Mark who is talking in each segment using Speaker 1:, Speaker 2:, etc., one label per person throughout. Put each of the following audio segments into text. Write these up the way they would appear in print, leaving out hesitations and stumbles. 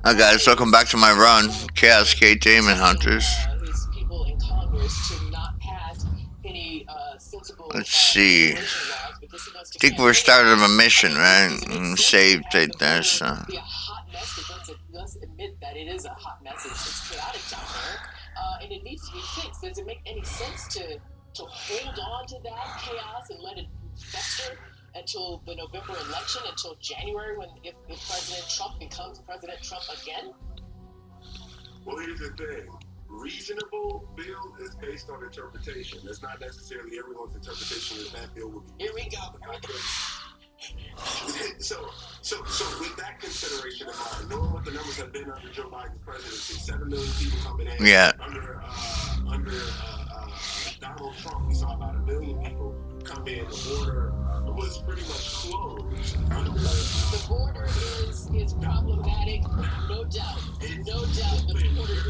Speaker 1: Hi guys, welcome back to my run. Chaos K Daemon Hunters. Let's see. I think we're starting a mission, right? Saved it there, so. Until the November election, until January, when if President Trump becomes President Trump again?
Speaker 2: Well, here's the thing. Reasonable bill is based on interpretation. That's not necessarily everyone's interpretation of that bill would be.
Speaker 1: Here we go.
Speaker 2: So with that consideration in mind, knowing what the numbers have been under Joe Biden's presidency, 7 million people coming in.
Speaker 1: Yeah.
Speaker 2: Under Donald Trump, we saw about 1 million people come in. The border was pretty much closed.
Speaker 1: The border is problematic, no doubt. No doubt the border is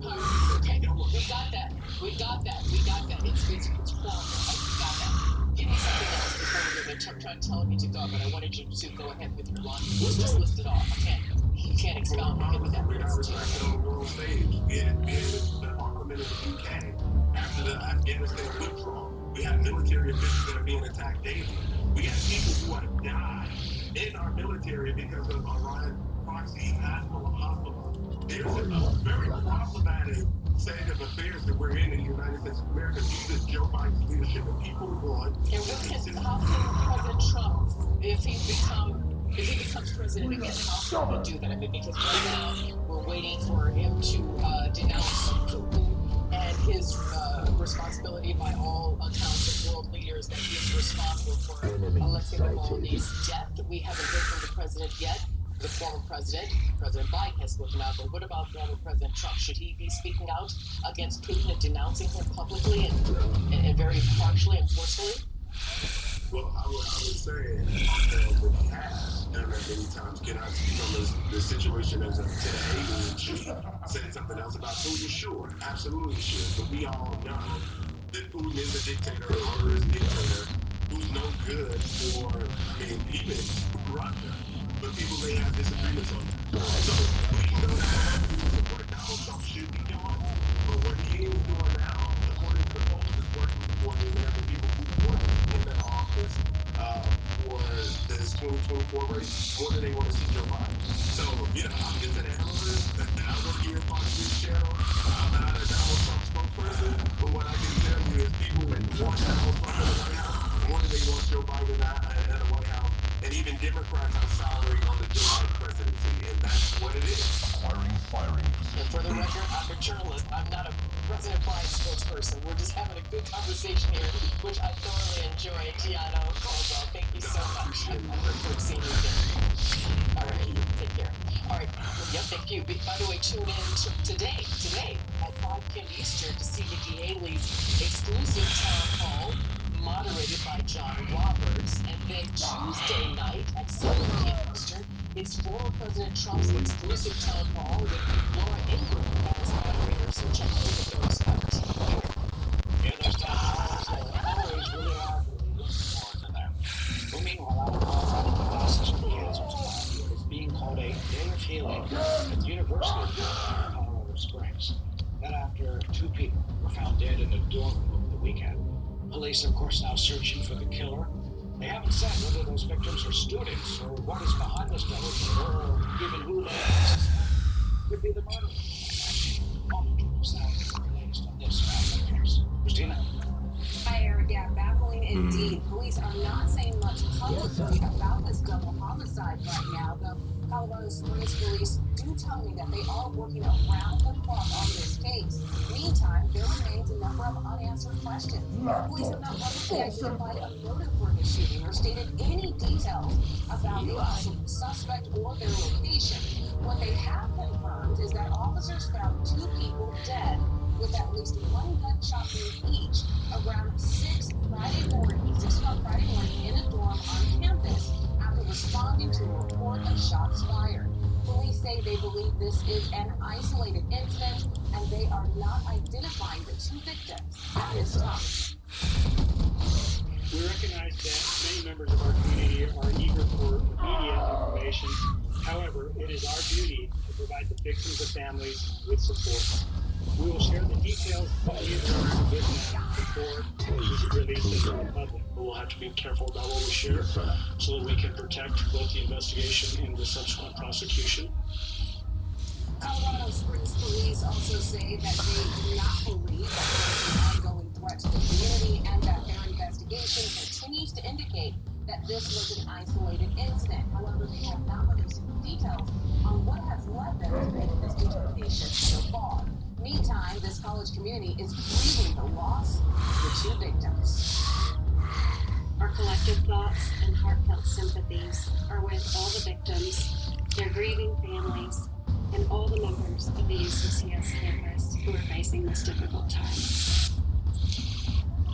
Speaker 1: part. Okay, we got that. It's horrible. We got that. Give me something else before we're trying to tell me to go, but I wanted you to go ahead with your laundry. Let's just list it off. You can't expound on that.
Speaker 2: World stage. We had the Parliament of the UK after the Afghanistan withdrawal. We have military officials that are being attacked daily. We have people who have died in our military because of Iran proxy Hezbollah. There's a very problematic state of affairs that we're in the United States of America due to Joe Biden's leadership, and people want.
Speaker 1: And how can President Trump, if he becomes president again, how can he do that? I mean, because right now we're waiting for him to denounce Putin and his responsibility by all accounts of world leaders that he is responsible for Alexei Navalny's death. We haven't heard from the president yet. The former president, President Biden, has spoken out. But what about former President Trump? Should he be speaking out against Putin and denouncing him publicly and very harshly and forcefully?
Speaker 2: Well, I would say that he has done that many times. Can I speak on the situation as of today? Should he say something else about Putin? Sure, absolutely should. But we all know that Putin is a dictator, a murderous dictator, who's no good for, even Russia. But people may have disagreements on that. So we know that what Donald Trump should be doing, but what he is doing now, according to the polls, is working for the American people who want him in office for this 2024 race more than they want to see Joe Biden. So, I'm just an analyst that I work here on Fox News Channel. I'm not a Donald Trump spokesperson, but what I can tell you is people want Donald Trump in the White House more than they want Joe Biden in the White House. And even Democrats are souring on the Joe Biden presidency, and that's what it is.
Speaker 1: Firing. And for the record, I'm a journalist. I'm not a President Biden spokesperson. We're just having a good conversation here, which I thoroughly enjoy. Giano Caldwell, thank you so much. I look forward to seeing you again. All right, take care. All right, yeah, thank you. By the way, tune in today at 5 p.m. Eastern to see Nikki Haley's exclusive town hall, moderated by John Roberts, and then Tuesday night at 7 p.m. Eastern, it's former President Trump's exclusive town hall with Laura Ingraham as moderator, so check out those out.
Speaker 3: Yeah, those town halls are always really hard to look forward to them. Well, meanwhile, out of the process of cancer is being called a day of healing at the University of Colorado Springs. That after 2 people were found dead in a dorm room over the weekend. Police, of course, now searching for the killer. They haven't said whether those victims are students or what is behind this devil or even who they are. Could be the murderer. Latest on this family case. Christina?
Speaker 4: Hi, Eric. Yeah, baffling indeed. Police are not saying much publicly about this double homicide right now, though Colorado Springs police do tell me that they are working around the clock on this case. Meantime, there remains a number of unanswered questions. Police have not publicly identified a motive for the shooting or stated any details about the suspect or their location. What they have confirmed is that officers found 2 people dead with at least 1 gunshot wound each around 6 o'clock Friday morning in a dorm on campus after responding to a report of shots fired. Police say they believe this is an isolated incident and they are not identifying the 2 victims at this time.
Speaker 3: We recognize that many members of our community are eager for the media is our duty to provide the victims and families with support. We will share the details of the learned with them before we release it to the public. But we'll have to be careful about what we share so that we can protect both the investigation and the subsequent prosecution.
Speaker 4: Colorado Springs police also say that they do not believe that there is an ongoing threat to the community and that their investigation continues to indicate that this was an isolated incident. However, they have not released details on what has led them to make this determination so far. Meantime, this college community is grieving the loss of the two victims.
Speaker 5: Our collective thoughts and heartfelt sympathies are with all the victims, their grieving families, and all the members of the UCCS campus who are facing this difficult time.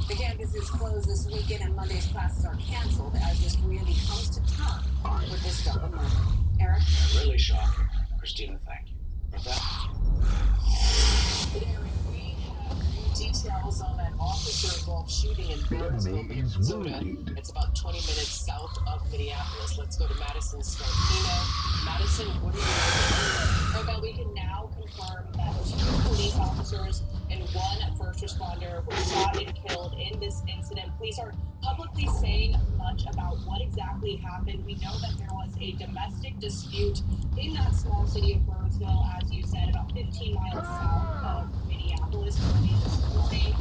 Speaker 4: The campus is closed this weekend and Monday's classes are canceled as this community comes to terms with this double murder. Eric?
Speaker 3: Really shocking. Christina, thank you. With that.
Speaker 1: Eric, we have details on an officer-involved shooting in Burnsville, Minnesota. It's about 20 minutes south of Minneapolis. Let's go to Madison Scarpino. Madison, what are you doing?
Speaker 4: Well, we can now confirm that 2 police officers and 1 first responder were shot and killed in this incident. Police aren't publicly saying much about what exactly happened. We know that there was a domestic dispute in that small city of Burnsville, as you said, about 15 miles south of Minneapolis early this morning.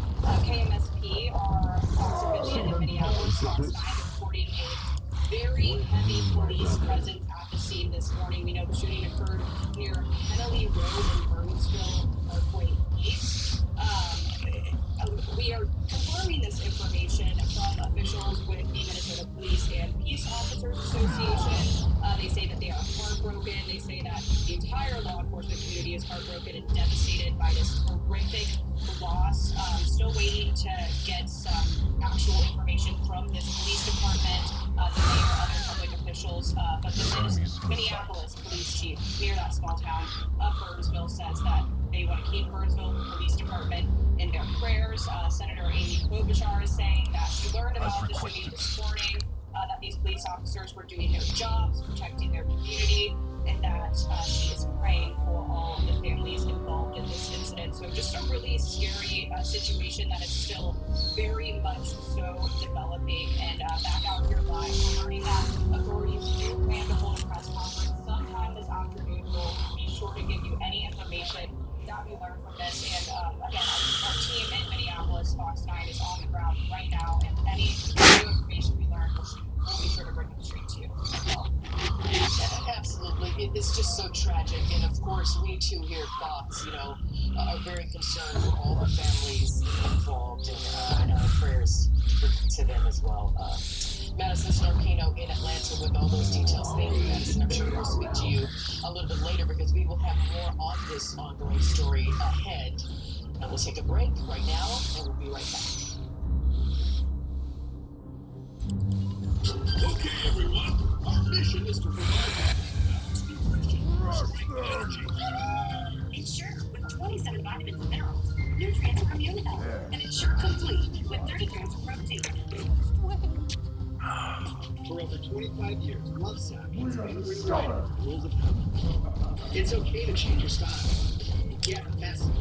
Speaker 4: KMSP, our civilian in Minneapolis, Fox 9 reporting a very heavy police presence at the scene this morning. We know the shooting occurred near Kennelly Road in Burnsville, Parkway East. We are confirming this information from officials with the Minnesota Police and Peace Officers Association. They say that they are heartbroken. They say that the entire law enforcement community is heartbroken and devastated by this horrific loss. Still waiting to get some actual information from this police department, the mayor, other public officials. But the Minneapolis police chief near that small town of Burnsville says that they want to keep Burnsville Police Department in their prayers. Senator Amy Klobuchar is saying that she learned about the shooting this morning, that these police officers were doing their jobs, protecting their community, and that she is praying for all of the families involved in this incident. So just a really scary situation that is still very much so developing. And back out here live, we're learning that authorities do plan to hold a press conference sometime this afternoon. We'll be sure to give you any information that we learned from this. And again, our team in Minneapolis, Fox 9, is on the ground right now, and any new information we learn, we'll be sure to bring it straight to you as well.
Speaker 1: Absolutely. It's just so tragic. And of course, we too here at Fox, are very concerned for all the families involved, and our prayers to them as well. Madison Scarpino in Atlanta with all those details. Thank you, Madison. I'm sure we'll speak to you a little bit later because we will have more on this ongoing story ahead. And we'll take a break right now, and we'll be right back.
Speaker 2: Okay, everyone. Our mission is to provide nutrition, strength, energy.
Speaker 5: Ensure with 27 vitamins and minerals, nutrients from human health, and ensure complete with 30 grams of protein.
Speaker 3: For over 25 years, Lovesac has been rewriting the rules of health. It's okay to change your style. Get messy.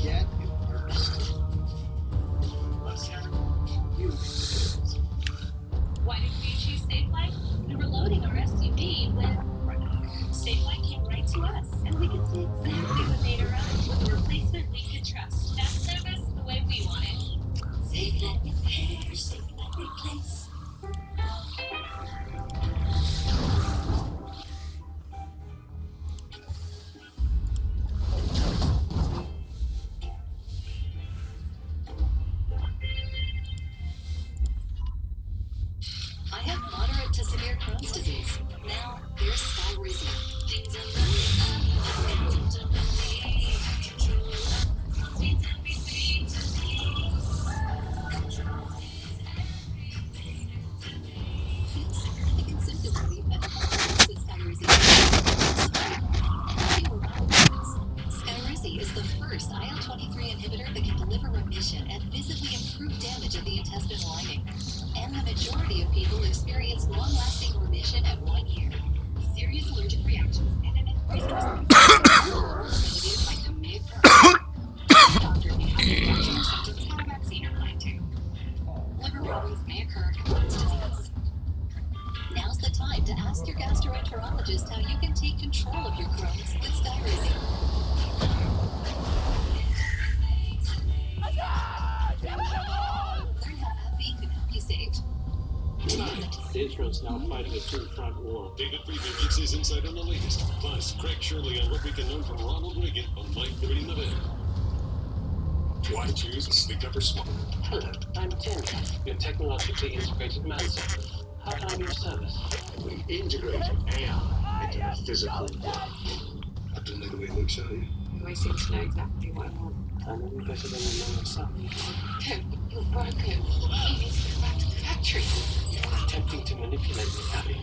Speaker 3: Get immersed. Lovesac, you make the difference.
Speaker 5: Why did we choose Safe Life? We were loading our SUV with Safe Life came right to us, and we could see exactly what made her own with a replacement we could trust. That service the way we want it. Safe Life repair, Safe Life replace. I have moderate to severe Crohn's disease. Now, here's Skyrizi. Things are running out of control. Means everything to me. Control is everything to me. Significant symptom relief at with Skyrizi. Skyrizi is the first IL-23 inhibitor that can deliver remission and visibly improve damage of the intestinal lining. And the majority of people experience long-lasting remission at 1 year. Serious allergic reaction to ask your gastroenterologist how you can take control of your Crohn's with sky raising. Learn how AbbVie can help you save.
Speaker 3: Tonight, Israel's now fighting a two-front war.
Speaker 2: David Friedman gets his insight on the latest. Plus, Craig Shirley on what we can learn from Ronald Reagan on Light Liberty Nevada. Why choose Sleep Up or Smart?
Speaker 3: Hello, I'm Tim, your technologically integrated manservant. How can I be of service?
Speaker 2: We integrate AI into the physical world. I don't like the way it looks at you.
Speaker 4: I seem to know exactly what I want.
Speaker 3: I know you better than I know myself.
Speaker 4: You're broken. He needs to go back to the factory.
Speaker 3: Attempting to manipulate me, Abby.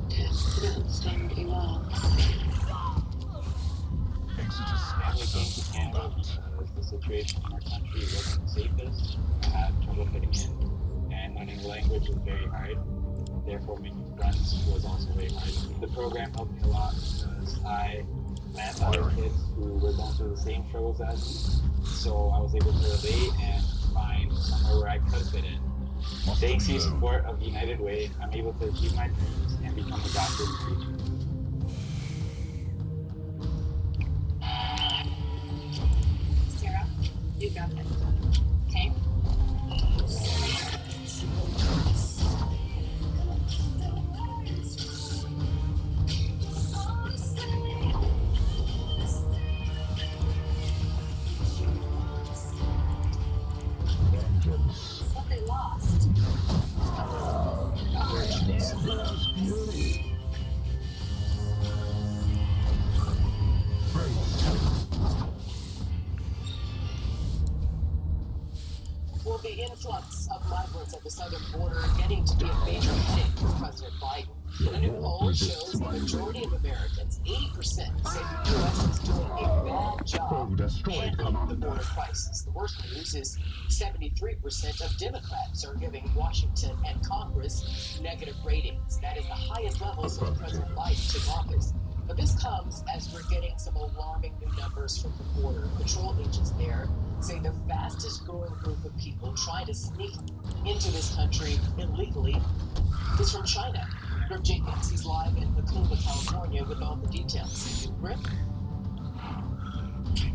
Speaker 4: Yes, you don't understand really well.
Speaker 3: Every game to handle the situation in our country wasn't the safest. I had trouble fitting in, and learning the language was very hard. Therefore, making friends was also very hard. The program helped me a lot because I met other kids who were going through the same struggles as me. So I was able to relate and find somewhere where I could fit in. Thanks to the support of the United Way, I'm able to achieve my dreams and become a doctor in the future.
Speaker 4: Sarah, you got this. Okay? What they lost. Well, the influx of migrants at the southern border getting to be a major headache for President Biden. A new poll shows the majority of Americans, 80%, say the U.S. is doing a bad job handling the border crisis. The worst news is 73% of Democrats are giving Washington and Congress negative ratings. That is the highest level since President Biden took office. But this comes as we're getting some alarming new numbers from the border. Patrol agents there say the fastest growing group of people trying to sneak into this country illegally is from China. Grip Jenkins, he's live in Tacoma, California with all the details. Grip?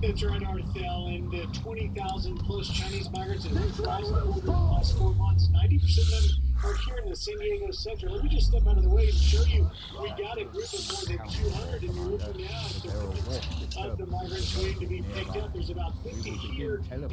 Speaker 6: That's right, Arthel, and 20,000 plus Chinese migrants have crossed the border in the last 4 months. 90% of them are here in the San Diego sector. Let me just step out of the way and show you. We got a group of more than 200, and you're looking now at the movements of the migrants waiting to be picked up. There's about 50 here, and a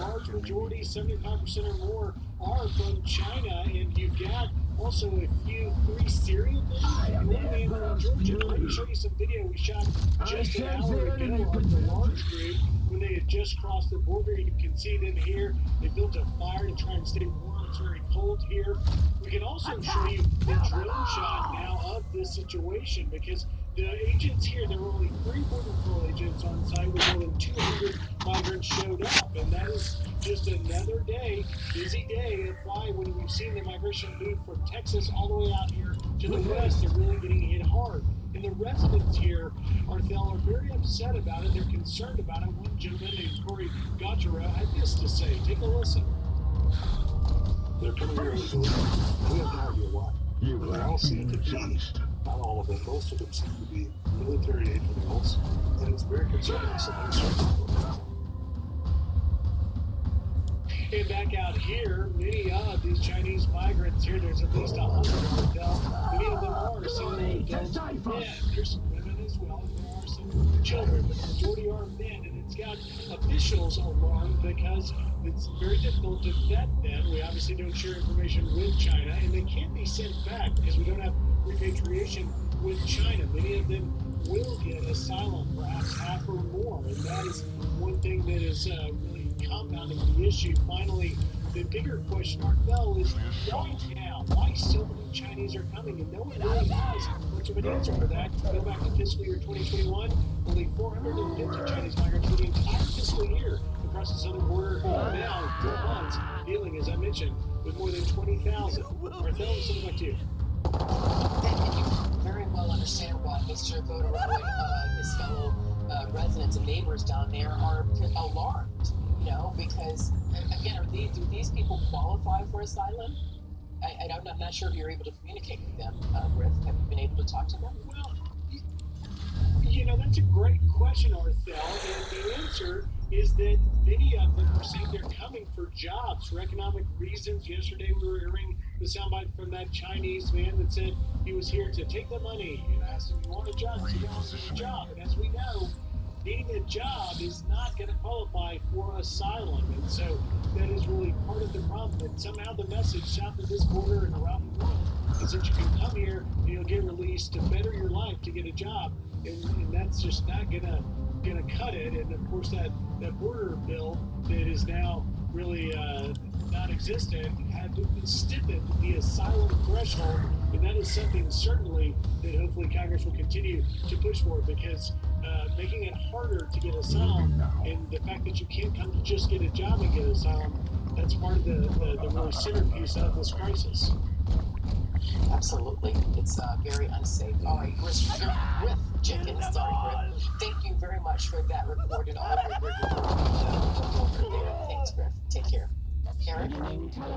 Speaker 6: large majority, 75% or more, are from China, and you've got also a few, 3 Syrian men, and one man from Georgia. Let me show you some video we shot just an hour ago of the large group when they had just crossed the border. You can see them here. They built a fire to try and stay warm. It's very cold here. We can also show you the drone shot now of this situation because the agents here, there were only 3 Border Patrol agents on site with more than 200 migrants showed up. And that is just another day, busy day of why when we've seen the migration move from Texas all the way out here to the west, they're really getting hit hard. And the residents here, Arthel, are very upset about it. They're concerned about it. One gentleman named Corey Gautreau had this to say. Take a listen.
Speaker 2: They're coming here illegally. We have no idea why. They all seem to be, not all of them, most of them seem to be military age adults, and it's very concerning.
Speaker 6: And back out here, many of these Chinese migrants here, there's at least 100 Arthel. Many of them are single adults and men. There's some women as well, and there are some children, but the majority are men, and it's got officials alarmed because it's very difficult to vet them. We obviously don't share information with China, and they can't be sent back because we don't have repatriation with China. Many of them will get asylum, perhaps half or more, and that is one thing that is really compounding the issue. Finally, the bigger question, Arthel, is why now? Why so many Chinese are coming? And no one really has much of an answer for that. Go back to fiscal year 2021, only 450 Chinese migrants for the entire fiscal year across the southern border. Now, 4 months, dealing, as I mentioned, with more than 20,000. Arthel, I'll send it back to you.
Speaker 1: Thank you. Very well understand why Mr. Voter and his fellow residents and neighbors down there are alarmed. You know, because again, do these people qualify for asylum? I'm not sure if you're able to communicate with them, Griff. Have you been able to talk to them?
Speaker 6: Well, you know, that's a great question, Arthel, and the answer is that many of them are saying they're coming for jobs, for economic reasons. Yesterday we were hearing the soundbite from that Chinese man that said he was here to take the money, and I asked him, you want a job? He said, I want a job. And as we know, needing a job is not going to qualify for asylum. And so that is really part of the problem, that somehow the message south of this border and around the world is that you can come here and you'll get released to better your life, to get a job. And that's just not gonna cut it. And of course that border bill that is now really non-existent had to stiffen the asylum threshold, and that is something certainly that hopefully Congress will continue to push for, because making it harder to get asylum, and the fact that you can't come to just get a job and get asylum, that's part of the really centerpiece of this crisis.
Speaker 1: Absolutely. It's very unsafe. All right, Griff Jenkins, sorry, Griff. Thank you very much for that report and all of your good work over there. Thanks, Griff. Take care. Eric?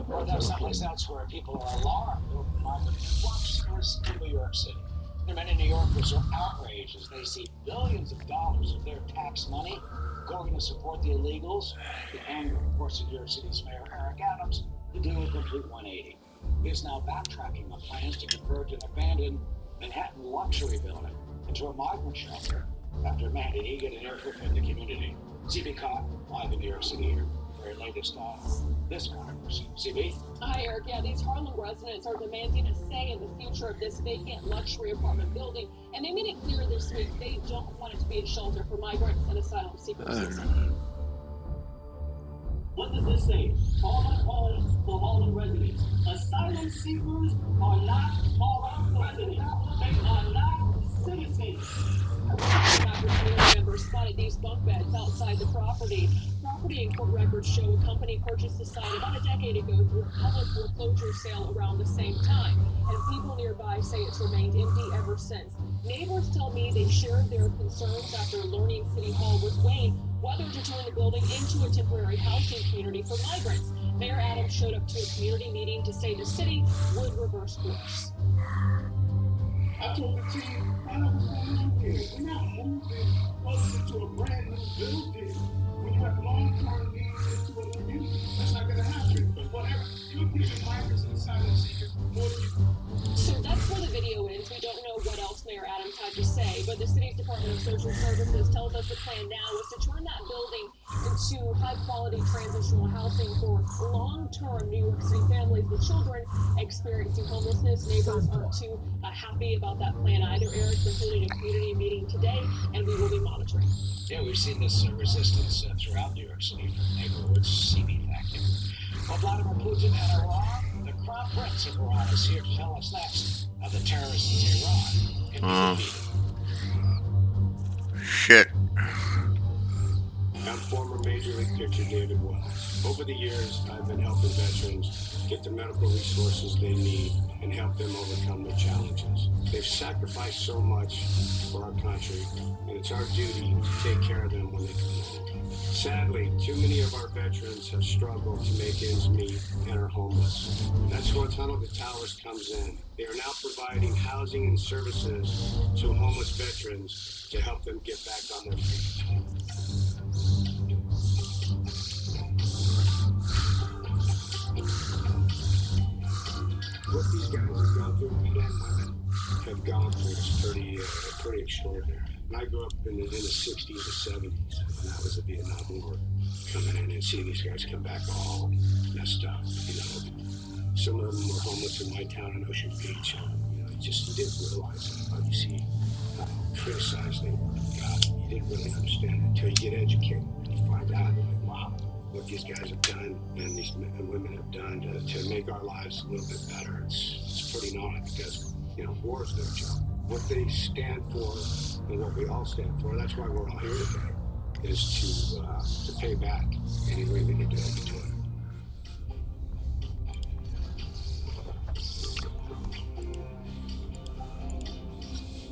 Speaker 3: Well, there's someplace else where people are alarmed over migrant influx in New York City. There are many New Yorkers are outraged as they see billions of dollars of their tax money going to support the illegals. The anger, of course, of New York City's Mayor Eric Adams to do a complete 180. He is now backtracking on plans to convert an abandoned Manhattan luxury building into a migrant shelter after demanding he get an airport in the community. CB caught live in New York City here. Very latest on this controversy. CB?
Speaker 7: Hi, Eric. Yeah, these Harlem residents are demanding a say in the future of this vacant luxury apartment building, and they made it clear this week they don't want it to be a shelter for migrants and asylum seekers.
Speaker 8: What does this say? All my calls for Harlem residents. Asylum seekers are not Harlem residents. They are not citizens.
Speaker 7: Community members spotted these bunk beds outside the property. Property and court records show a company purchased the site about a decade ago through a public foreclosure sale around the same time, and people nearby say it's remained empty ever since. Neighbors tell me they shared their concerns after learning City Hall was weighing whether to turn the building into a temporary housing community for migrants. Mayor Adams showed up to a community meeting to say the city would reverse course.
Speaker 2: I told the team, I know what's going on here. We're not moving us into a brand new building. When you have long-term needs into a community, that's not going to happen. But whatever, you're pushing migrants and asylum seekers more than you.
Speaker 7: So that's where the video ends. We don't know what else Mayor Adams had to say, but the city's Department of Social Services tells us the plan now is to turn that building into high-quality transitional housing for long-term New York City families with children experiencing homelessness. Neighbors aren't too happy about that plan either. Eric concluded a community meeting today, and we will be monitoring.
Speaker 3: Yeah, we've seen this resistance throughout New York City from neighborhoods CB factory. Well, Vladimir Putin and Iran, the crown prince of Iran is here to tell us next how the terrorists in Iran can be defeated.
Speaker 9: Shit.
Speaker 2: I'm former Major League pitcher David Wells. Over the years, I've been helping veterans get the medical resources they need and help them overcome their challenges. They've sacrificed so much for our country, and it's our duty to take care of them when they come home. Sadly, too many of our veterans have struggled to make ends meet and are homeless. That's where Tunnel to Towers comes in. They are now providing housing and services to homeless veterans to help them get back on their feet. What these guys have gone through, men and women have gone through, is pretty extraordinary. And I grew up in the 60s and 70s, and that was the Vietnam War, coming in and seeing these guys come back all messed up. You know, some of them were homeless in my town in Ocean Beach. You know, you didn't realize it, but you see how criticized they were. God, you didn't really understand it until you get educated and you find out. You're like, wow, what these guys have done and these men and women have done to make our lives a little bit better. It's pretty gnarly because, you know, war is their job. What they stand for and what we all stand for, that's why we're all here today, is to pay back any way we can do it to it.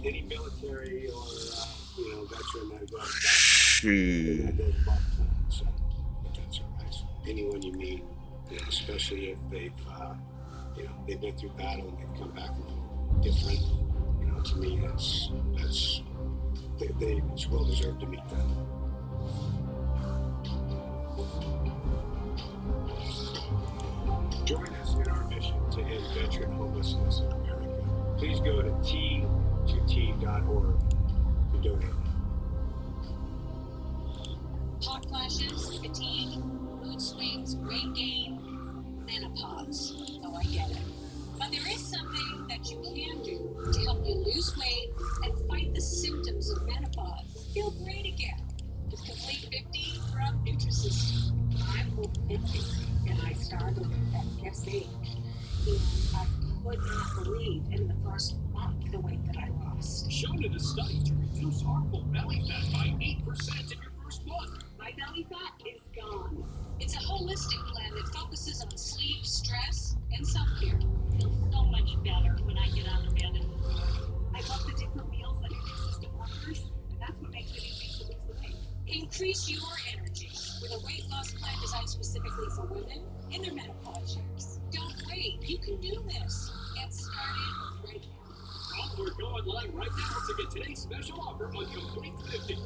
Speaker 2: Any military or veteran that goes back,
Speaker 9: She.
Speaker 2: those bucks. So
Speaker 6: anyone you meet, especially if they've been through battle and they've come back a little different. To me, it's well deserved to meet them. Join us in our mission to end veteran homelessness in America. Please go to t2t.org to donate.
Speaker 4: Hot flashes, fatigue, mood swings, weight gain, menopause. Oh, I get it. But there is something that you can do to help you lose weight and fight the symptoms of menopause. Feel great again. With Complete 50 from Nutrisystem. I'm 50, and I started at this age. And I could not believe in the first month the weight that I lost.
Speaker 8: Shown in a study to reduce harmful belly fat by 8% in your first month.
Speaker 4: My belly fat is gone. It's a holistic plan that focuses on sleep, stress, and self-care.
Speaker 5: I feel so much better when I get out of bed.
Speaker 4: I love the different meals that Nutrisystem offers, and that's what makes it easy to lose the weight. Increase your energy with a weight loss plan designed specifically for women in their menopause years. Don't wait. You can do this. Get started right now.
Speaker 8: Or go online right now to get today's special offer on Complete 50.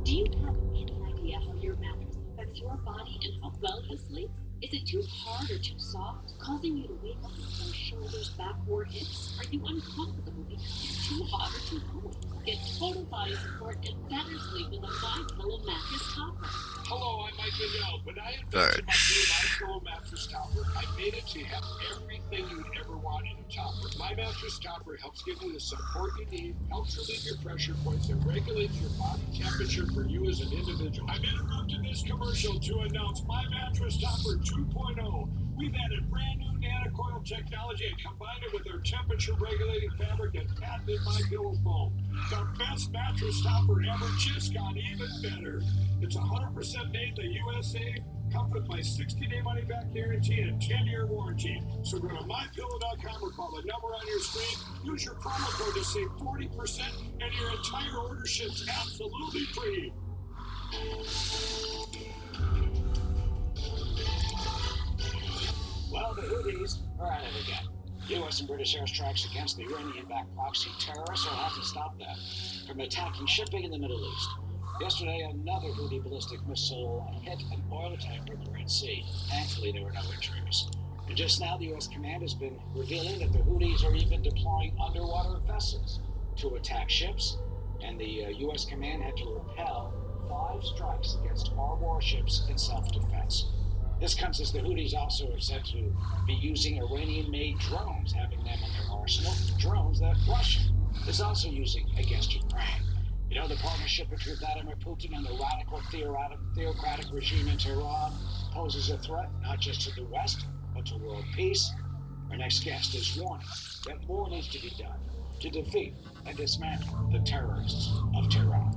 Speaker 5: Do you have any idea how your mattress affects your body and how well you sleep? Is it too hard or too soft, causing you to wake up with sore shoulders, back, or hips? Are you uncomfortable because it's too hot or too cold? Get total body support and better sleep with a MyPillow mattress topper.
Speaker 6: Hello, I'm Mike Vignell. When I invented my new MyPillow mattress topper, I made it to have everything you'd ever want in a topper. My mattress topper helps give you the support you need, helps relieve your pressure points, and regulates your body temperature for you as an individual. I'm interrupting this commercial to announce my mattress topper 2.0. We've added brand new nanocoil technology and combined it with our temperature-regulating fabric and patented MyPillow foam. The best mattress topper ever just got even better. It's 100% made in the USA, comes with my 60-day money-back guarantee and 10-year warranty. So go to MyPillow.com or call the number on your screen. Use your promo code to save 40% and your entire order ships absolutely free.
Speaker 3: Well, the Houthis are at it again. U.S. and British airstrikes against the Iranian-backed proxy terrorists will have to stop them from attacking shipping in the Middle East. Yesterday, another Houthi ballistic missile hit an oil tanker in the Red Sea. Thankfully, there were no injuries. And just now, the U.S. command has been revealing that the Houthis are even deploying underwater vessels to attack ships, and the U.S. command had to repel 5 strikes against our warships in self-defense. This comes as the Houthis also are said to be using Iranian-made drones, having them in their arsenal, drones that Russia is also using against Ukraine. You know, the partnership between Vladimir Putin and the radical theocratic regime in Tehran poses a threat not just to the West, but to world peace. Our next guest is warning that more needs to be done to defeat and dismantle the terrorists of Tehran.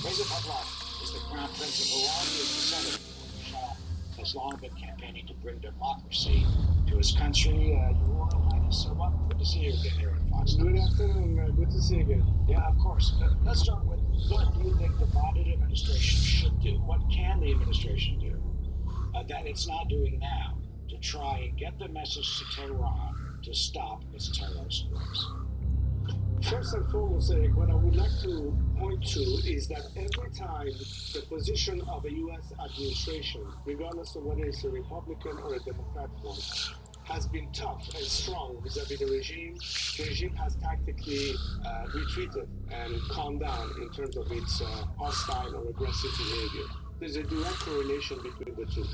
Speaker 3: Reza Pahlavi is the Crown Prince of Iran, who is descended from Shah, has long been campaigning to bring democracy to his country. Your Royal Highness, good to see you again here at Fox.
Speaker 6: Good afternoon. Good to see you again.
Speaker 3: Yeah, of course. Let's start with what do you think the Biden administration should do? What can the administration do that it's not doing now to try and get the message to Tehran to stop its terrorist groups?
Speaker 6: First and foremost, Eric, what I would like to point to is that every time the position of a U.S. administration, regardless of whether it's a Republican or a Democrat one, has been tough and strong vis-a-vis the regime has tactically retreated and calmed down in terms of its hostile or aggressive behavior. There's a direct correlation between the two.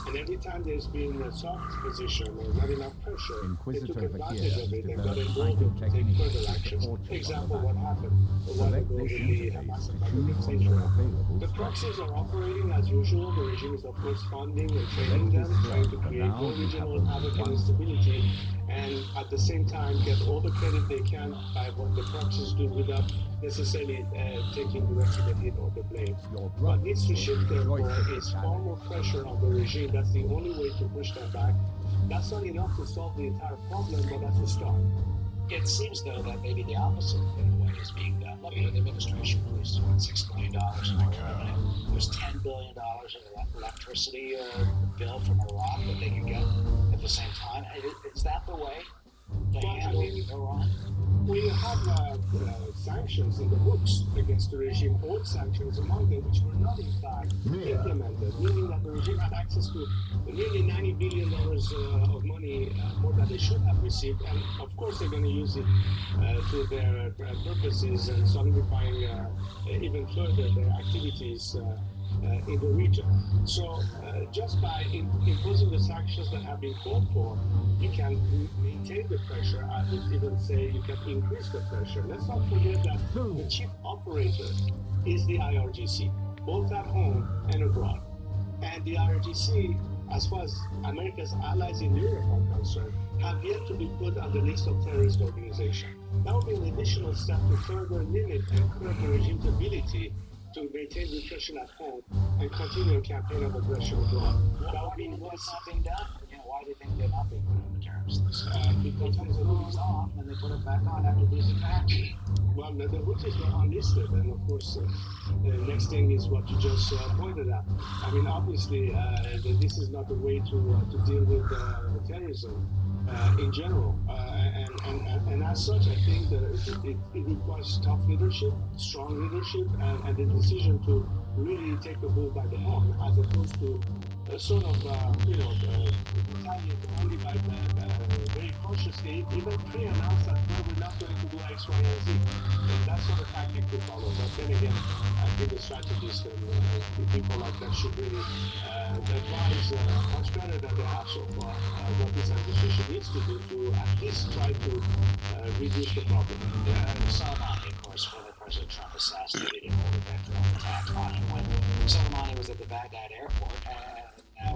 Speaker 6: And every time there's been a soft position or not enough pressure, they took advantage of it and got involved to take further actions. Example, what happened a while ago with the Hamas and Israel. The proxies are operating as usual. The regime is, of course, funding and training them, trying to create more regional havoc and instability, and at the same time get all the credit they can by what the proxies do without necessarily taking directly the hit or the blame. What needs to shift, therefore, is far more pressure on the regime. That's the only way to push them back. That's not enough to solve the entire problem, but that's a start.
Speaker 3: It seems, though, that maybe the opposite, in a way, is being done. Look, the administration released $6 billion more revenue. There's $10 billion in electricity bill from Iraq that they can get at the same time. Is that the way to handle Iran?
Speaker 6: We have sanctions in the books against the regime, old sanctions among them, which were not in fact implemented, meaning that the regime had access to nearly $90 billion of money, more than they should have received, and of course they're going to use it to their purposes and solidifying even further their activities in the region. So just by imposing the sanctions that have been called for, you can maintain the pressure. I would even say you can increase the pressure. Let's not forget that the chief operator is the IRGC, both at home and abroad. And the IRGC, as far as America's allies in Europe are concerned, have yet to be put on the list of terrorist organizations. That would be an additional step to further limit and curb the regime's ability to maintain repression at home and continue a campaign of aggression abroad. That would be
Speaker 3: what's not being done. Why do you think they're not being put on the terrorist list? Because they took the rules off and they put it back on after these attacks.
Speaker 6: Well, the Houthis were unlisted, and of course, the next thing is what you just pointed out. I mean, obviously, this is not the way to deal with terrorism in general, and as such, I think that it requires tough leadership, strong leadership, and the decision to really take the bull by the horn, as opposed to sort of, retaliate only by very cautiously, even pre-announce that we're not going to do X, Y, and Z. And that's sort of tactic to follow. But then again, I think the strategists and people like that should really advise much better than they have so far what this administration needs to do to at least try to reduce the problem.
Speaker 3: Soleimani, of course, whether President Trump assassinated him or that drone attack on him when Soleimani was at the Baghdad airport, and now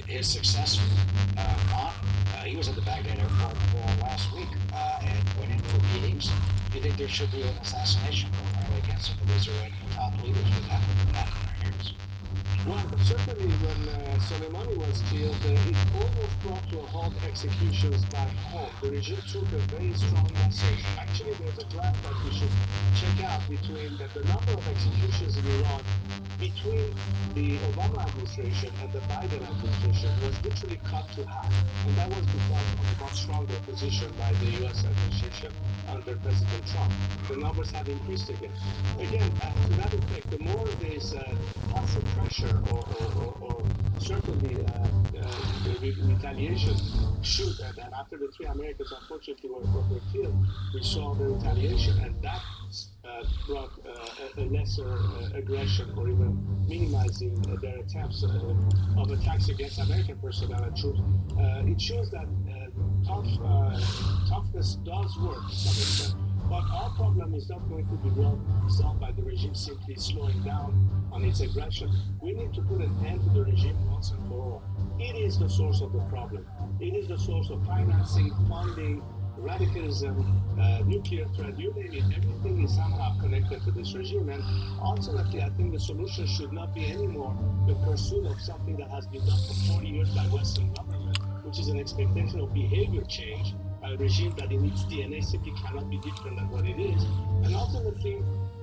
Speaker 3: his successor, he was at the Baghdad airport last week and went in for meetings. Do you think there should be an assassination program against some of these Iranian top leaders with that in our ears?
Speaker 6: Well, certainly when Soleimani was killed, it almost brought to a halt executions back home. The regime took a very strong message. Actually, there's a graph that we should check out between the number of executions in Iran between the Obama administration and the Biden administration was literally cut to half. And that was because of a much stronger position by the U.S. administration under President Trump. The numbers have increased again. Again, to that effect, the more there's passive pressure or certainly retaliation should, and after the 3 Americans unfortunately were killed, we saw the retaliation, and that brought a lesser aggression or even minimizing their attempts of attacks against American personnel and troops. It shows that toughness does work to some extent. But our problem is not going to be well solved by the regime simply slowing down on its aggression. We need to put an end to the regime once and for all. It is the source of the problem. It is the source of financing, funding, radicalism, nuclear threat, you name it. Everything is somehow connected to this regime. And ultimately, I think the solution should not be anymore the pursuit of something that has been done for 40 years by Western government, which is an expectation of behavior change by a regime that in its DNA simply cannot be different than what it is, and ultimately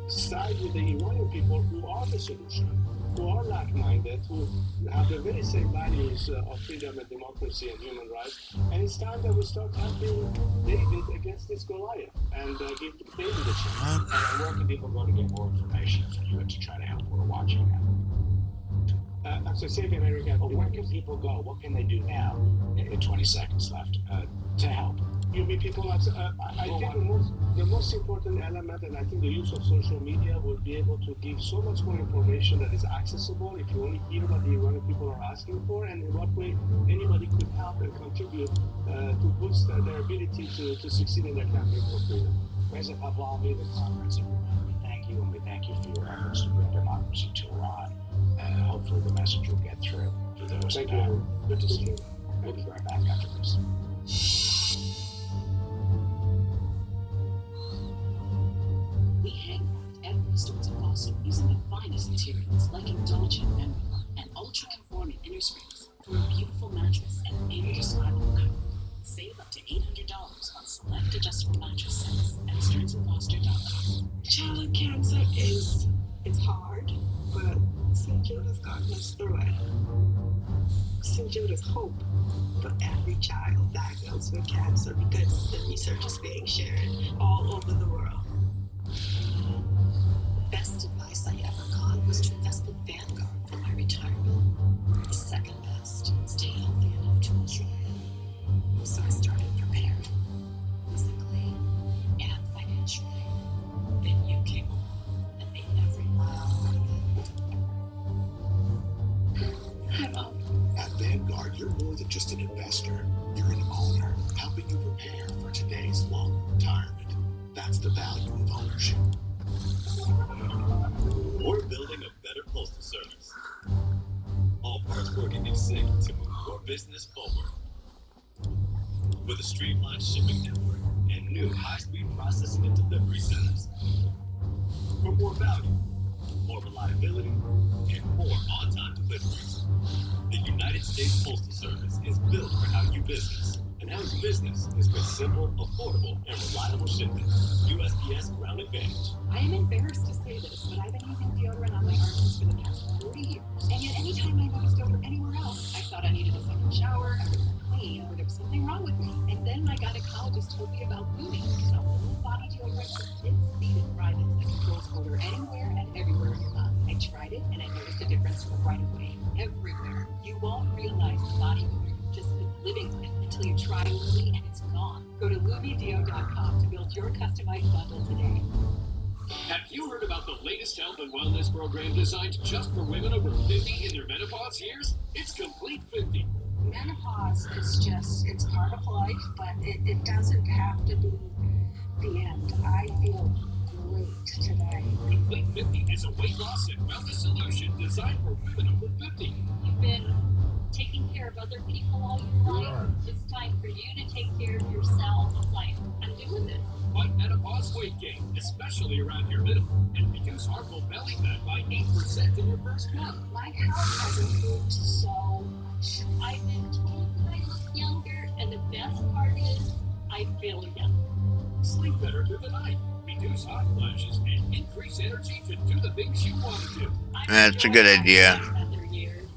Speaker 6: side with the Iranian people who are the solution, who are like-minded, who have the very same values of freedom and democracy and human rights. And it's time that we start helping David against this Goliath and give David a chance.
Speaker 3: And where can people go to get more information from you and to try to help who are watching now?
Speaker 6: So say again, Eric.
Speaker 3: Where can people go? What can they do now, in 20 seconds left, to help?
Speaker 6: You mean people? I think the most important element, and I think the use of social media will be able to give so much more information that is accessible if you only hear what the Iranian people are asking for, and in what way anybody could help and contribute to boost their ability to succeed in their campaign for freedom.
Speaker 3: Reza Pahlavi, the conference, we thank you, and we thank you for your efforts to bring democracy to Iran. And hopefully the message will get through to those.
Speaker 6: Thank you.
Speaker 3: Good to see you. We'll be right back after this.
Speaker 5: We handcraft every sort of faucet using the finest materials like indulgent membrane and ultra-conforming inner springs for a beautiful mattress and indescribable comfort.
Speaker 1: God moves through it. Sinjil is hope for every child diagnosed with cancer because the research is being shared all over the world.
Speaker 5: The best advice I ever got was to invest in Vanguard for my retirement. The second best, stay healthy enough to enjoy it. So I started preparing, physically and financially. Then you came along and made every mile worth it. Hi, Mom.
Speaker 2: At Vanguard, you're more than just an investor. You're an owner, helping you prepare for today's long retirement. That's the value of ownership.
Speaker 9: We're building a better postal service. All parts working in sync to move your business forward. With a streamlined shipping network and new high-speed processing and delivery centers. For more value, more reliability, and more on-time deliveries. The United States Postal Service is built for how you business. And how you business is with simple, affordable, and reliable shipping. USPS Ground Advantage.
Speaker 7: I am embarrassed to say this, but I've been using deodorant on my armpits for the past 40 years. And yet anytime I noticed odor anywhere else, I thought I needed a second shower, I wasn't clean, or there was something wrong with me. And then my gynecologist told me about Lumen. It's a whole body deodorant for kids, speed, and private that controls odor anywhere and everywhere in your body. I tried it, and I noticed a difference right away, everywhere. You won't realize the body odor you've just been living with until you try Lumi and it's gone. Go to LumiDeo.com to build your customized bundle today.
Speaker 6: Have you heard about the latest health and wellness program designed just for women over 50 in their menopause years? It's Complete 50.
Speaker 4: Menopause is just, it's part of life, but it doesn't have to be the end. I feel great today.
Speaker 6: Complete 50 is a weight loss and wellness solution designed for women over 50.
Speaker 7: You've been taking care of other people all your life. It's time for you to take care of yourself. It's like, I'm doing this.
Speaker 6: Fight menopause weight gain, especially around your middle, and reduce harmful belly fat by 8% in your first month.
Speaker 4: My health has improved so much.
Speaker 7: I've been told that I look younger, and the best part is, I feel young.
Speaker 6: Sleep better through the night, reduce hot flashes, and increase energy to do the things you want to do.
Speaker 10: That's a good idea.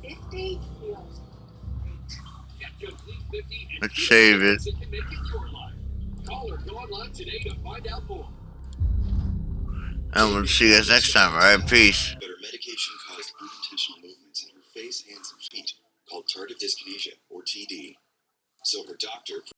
Speaker 4: 50 feels great.
Speaker 6: Get Complete 50 and
Speaker 10: Let's
Speaker 6: see
Speaker 10: save
Speaker 6: the
Speaker 10: it.
Speaker 6: difference it can make in your life. Call or go online today to find out more.
Speaker 10: And we'll see you guys next time. Alright, peace.
Speaker 2: But her medication caused unintentional movements in her face, hands, and feet, called tardive dyskinesia, or TD. So her doctor